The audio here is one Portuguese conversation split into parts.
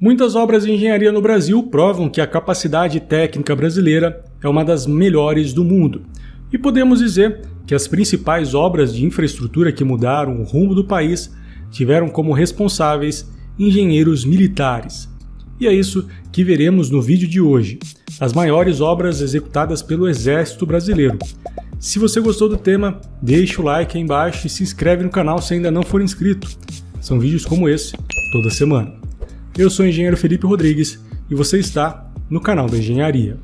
Muitas obras de engenharia no Brasil provam que a capacidade técnica brasileira é uma das melhores do mundo. E podemos dizer que as principais obras de infraestrutura que mudaram o rumo do país tiveram como responsáveis engenheiros militares. E é isso que veremos no vídeo de hoje, as maiores obras executadas pelo Exército Brasileiro. Se você gostou do tema, deixa o like aí embaixo e se inscreve no canal se ainda não for inscrito. São vídeos como esse toda semana. Eu sou o engenheiro Felipe Rodrigues e você está no canal da Engenharia.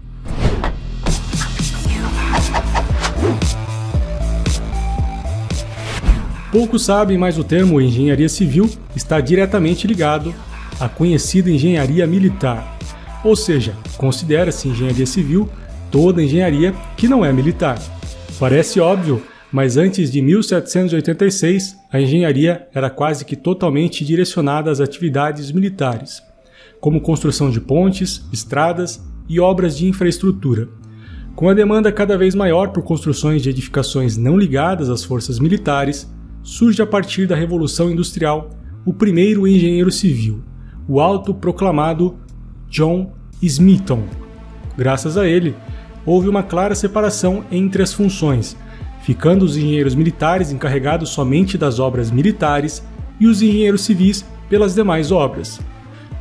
Poucos sabem, mas o termo engenharia civil está diretamente ligado à conhecida engenharia militar. Ou seja, considera-se engenharia civil toda engenharia que não é militar. Parece óbvio, mas antes de 1786, a engenharia era quase que totalmente direcionada às atividades militares, como construção de pontes, estradas e obras de infraestrutura. Com a demanda cada vez maior por construções de edificações não ligadas às forças militares, surge a partir da Revolução Industrial o primeiro engenheiro civil, o autoproclamado John Smeaton. Graças a ele, houve uma clara separação entre as funções, ficando os engenheiros militares encarregados somente das obras militares e os engenheiros civis pelas demais obras.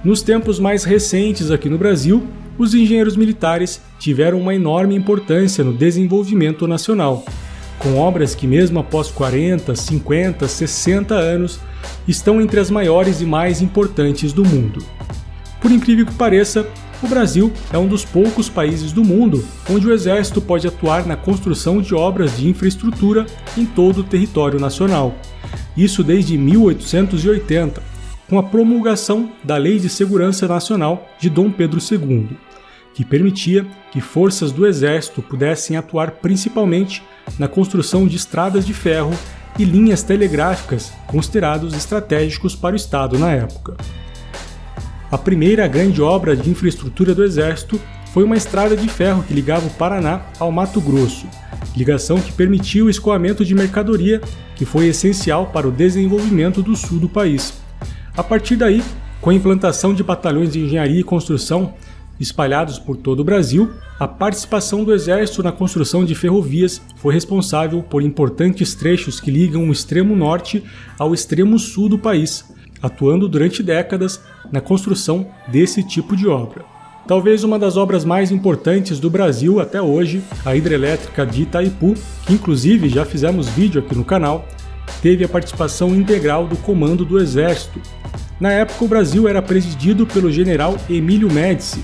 Nos tempos mais recentes aqui no Brasil, os engenheiros militares tiveram uma enorme importância no desenvolvimento nacional, com obras que mesmo após 40, 50, 60 anos, estão entre as maiores e mais importantes do mundo. Por incrível que pareça, o Brasil é um dos poucos países do mundo onde o Exército pode atuar na construção de obras de infraestrutura em todo o território nacional. Isso desde 1880, com a promulgação da Lei de Segurança Nacional de Dom Pedro II, que permitia que forças do Exército pudessem atuar principalmente na construção de estradas de ferro e linhas telegráficas considerados estratégicos para o Estado na época. A primeira grande obra de infraestrutura do Exército foi uma estrada de ferro que ligava o Paraná ao Mato Grosso, ligação que permitiu o escoamento de mercadoria, que foi essencial para o desenvolvimento do sul do país. A partir daí, com a implantação de batalhões de engenharia e construção espalhados por todo o Brasil, a participação do Exército na construção de ferrovias foi responsável por importantes trechos que ligam o extremo norte ao extremo sul do país, atuando durante décadas na construção desse tipo de obra. Talvez uma das obras mais importantes do Brasil até hoje, a hidrelétrica de Itaipu, que inclusive já fizemos vídeo aqui no canal, teve a participação integral do comando do Exército. Na época o Brasil era presidido pelo general Emílio Médici,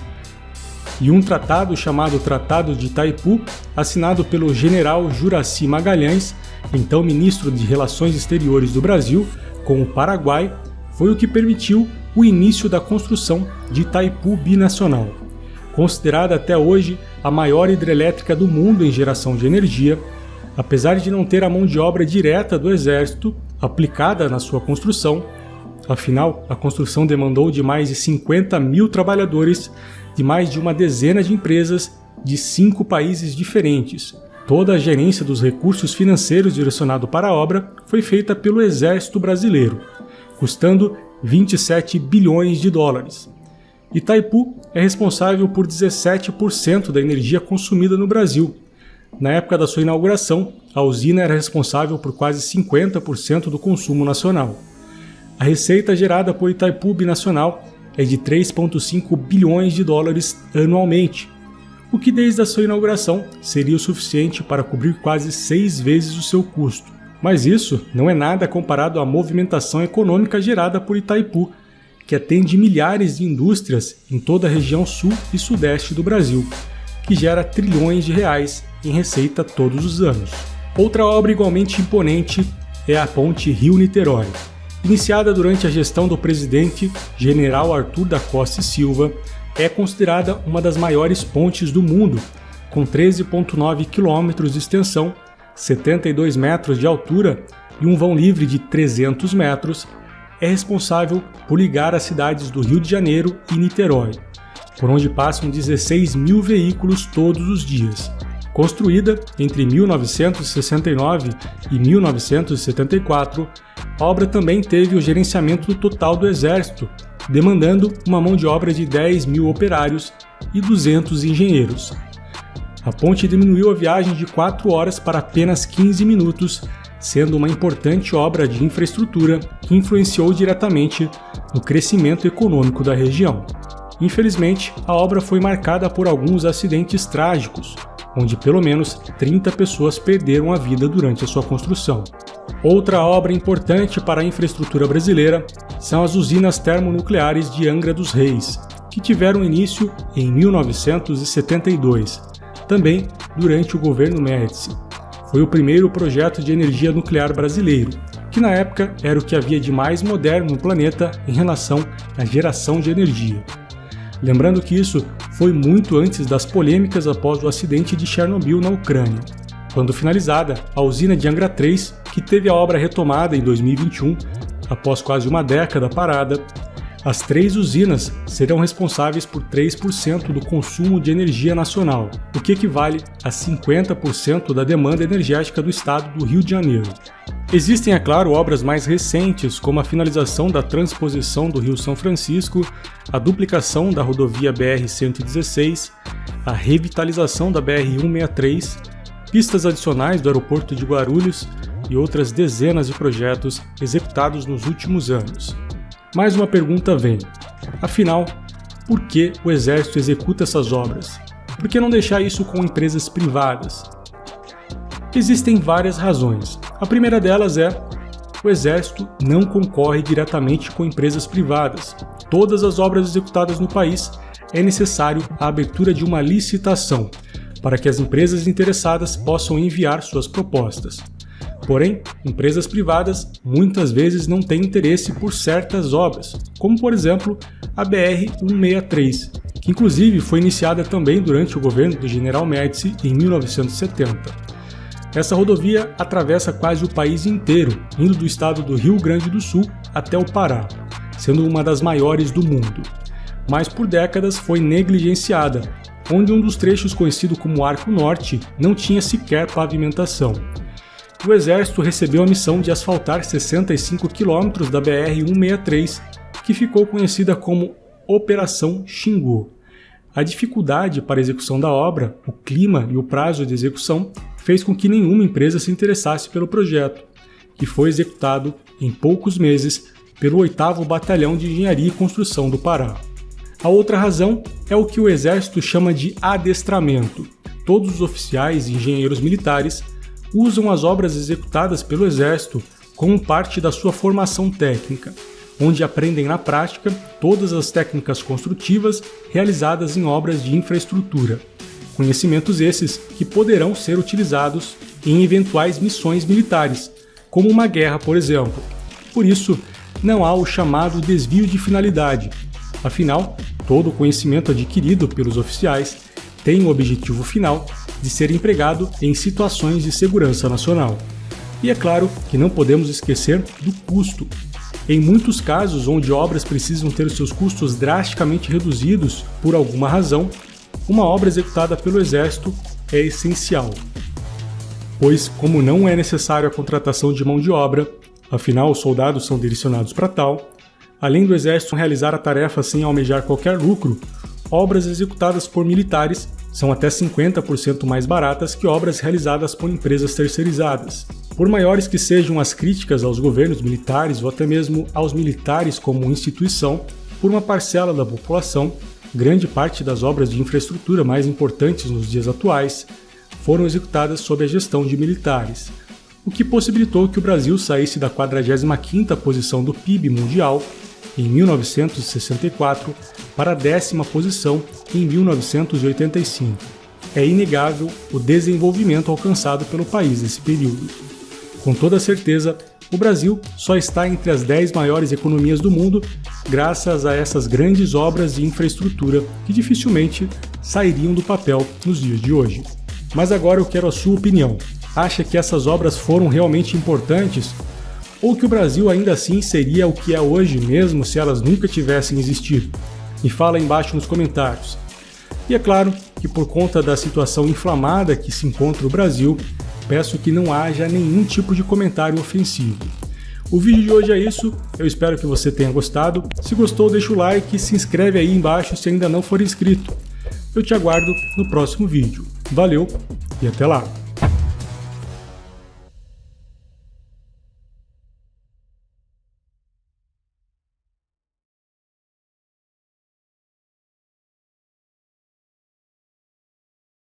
e um tratado chamado Tratado de Itaipu, assinado pelo general Juraci Magalhães, então ministro de Relações Exteriores do Brasil, com o Paraguai, foi o que permitiu o início da construção de Itaipu Binacional. Considerada até hoje a maior hidrelétrica do mundo em geração de energia, apesar de não ter a mão de obra direta do Exército aplicada na sua construção, afinal, a construção demandou de mais de 50 mil trabalhadores de mais de uma dezena de empresas de 5 países diferentes. Toda a gerência dos recursos financeiros direcionado para a obra foi feita pelo Exército Brasileiro, custando 27 bilhões de dólares. Itaipu é responsável por 17% da energia consumida no Brasil. Na época da sua inauguração, a usina era responsável por quase 50% do consumo nacional. A receita gerada por Itaipu Binacional é de 3,5 bilhões de dólares anualmente, o que desde a sua inauguração seria o suficiente para cobrir quase 6 vezes o seu custo. Mas isso não é nada comparado à movimentação econômica gerada por Itaipu, que atende milhares de indústrias em toda a região sul e sudeste do Brasil, que gera trilhões de reais em receita todos os anos. Outra obra igualmente imponente é a Ponte Rio-Niterói. Iniciada durante a gestão do presidente General Arthur da Costa e Silva, é considerada uma das maiores pontes do mundo, com 13,9 quilômetros de extensão, 72 metros de altura e um vão livre de 300 metros, é responsável por ligar as cidades do Rio de Janeiro e Niterói, por onde passam 16 mil veículos todos os dias. Construída entre 1969 e 1974, a obra também teve o gerenciamento total do Exército, demandando uma mão de obra de 10 mil operários e 200 engenheiros. A ponte diminuiu a viagem de 4 horas para apenas 15 minutos, sendo uma importante obra de infraestrutura que influenciou diretamente no crescimento econômico da região. Infelizmente, a obra foi marcada por alguns acidentes trágicos, onde pelo menos 30 pessoas perderam a vida durante a sua construção. Outra obra importante para a infraestrutura brasileira são as usinas termonucleares de Angra dos Reis, que tiveram início em 1972, também durante o governo Médici. Foi o primeiro projeto de energia nuclear brasileiro, que na época era o que havia de mais moderno no planeta em relação à geração de energia. Lembrando que isso foi muito antes das polêmicas após o acidente de Chernobyl na Ucrânia. Quando finalizada, a usina de Angra 3, que teve a obra retomada em 2021, após quase uma década parada, as 3 usinas serão responsáveis por 3% do consumo de energia nacional, o que equivale a 50% da demanda energética do estado do Rio de Janeiro. Existem, é claro, obras mais recentes, como a finalização da transposição do Rio São Francisco, a duplicação da rodovia BR-116, a revitalização da BR-163, pistas adicionais do aeroporto de Guarulhos e outras dezenas de projetos executados nos últimos anos. Mais uma pergunta vem. Afinal, por que o Exército executa essas obras? Por que não deixar isso com empresas privadas? Existem várias razões. A primeira delas é: o Exército não concorre diretamente com empresas privadas. Todas as obras executadas no país é necessário a abertura de uma licitação, para que as empresas interessadas possam enviar suas propostas. Porém, empresas privadas muitas vezes não têm interesse por certas obras, como por exemplo a BR-163, que inclusive foi iniciada também durante o governo do General Médici em 1970. Essa rodovia atravessa quase o país inteiro, indo do estado do Rio Grande do Sul até o Pará, sendo uma das maiores do mundo. Mas por décadas foi negligenciada, onde um dos trechos conhecido como Arco Norte não tinha sequer pavimentação. O Exército recebeu a missão de asfaltar 65 quilômetros da BR-163, que ficou conhecida como Operação Xingu. A dificuldade para a execução da obra, o clima e o prazo de execução fez com que nenhuma empresa se interessasse pelo projeto, que foi executado em poucos meses pelo 8º Batalhão de Engenharia e Construção do Pará. A outra razão é o que o Exército chama de adestramento. Todos os oficiais e engenheiros militares usam as obras executadas pelo Exército como parte da sua formação técnica, onde aprendem na prática todas as técnicas construtivas realizadas em obras de infraestrutura. Conhecimentos esses que poderão ser utilizados em eventuais missões militares, como uma guerra, por exemplo. Por isso, não há o chamado desvio de finalidade. Afinal, todo o conhecimento adquirido pelos oficiais tem o objetivo final de ser empregado em situações de segurança nacional. E é claro que não podemos esquecer do custo. Em muitos casos onde obras precisam ter seus custos drasticamente reduzidos por alguma razão, uma obra executada pelo Exército é essencial. Pois, como não é necessário a contratação de mão de obra, afinal os soldados são direcionados para tal, além do Exército realizar a tarefa sem almejar qualquer lucro, obras executadas por militares são até 50% mais baratas que obras realizadas por empresas terceirizadas. Por maiores que sejam as críticas aos governos militares ou até mesmo aos militares como instituição, por uma parcela da população, grande parte das obras de infraestrutura mais importantes nos dias atuais foram executadas sob a gestão de militares, o que possibilitou que o Brasil saísse da 45ª posição do PIB mundial em 1964 para a 10ª posição em 1985. É inegável o desenvolvimento alcançado pelo país nesse período. Com toda certeza, o Brasil só está entre as 10 maiores economias do mundo graças a essas grandes obras de infraestrutura que dificilmente sairiam do papel nos dias de hoje. Mas agora eu quero a sua opinião. Acha que essas obras foram realmente importantes? Ou que o Brasil ainda assim seria o que é hoje mesmo se elas nunca tivessem existido? Me fala aí embaixo nos comentários. E é claro que por conta da situação inflamada que se encontra o Brasil, peço que não haja nenhum tipo de comentário ofensivo. O vídeo de hoje é isso, eu espero que você tenha gostado. Se gostou, deixa o like e se inscreve aí embaixo se ainda não for inscrito. Eu te aguardo no próximo vídeo. Valeu e até lá!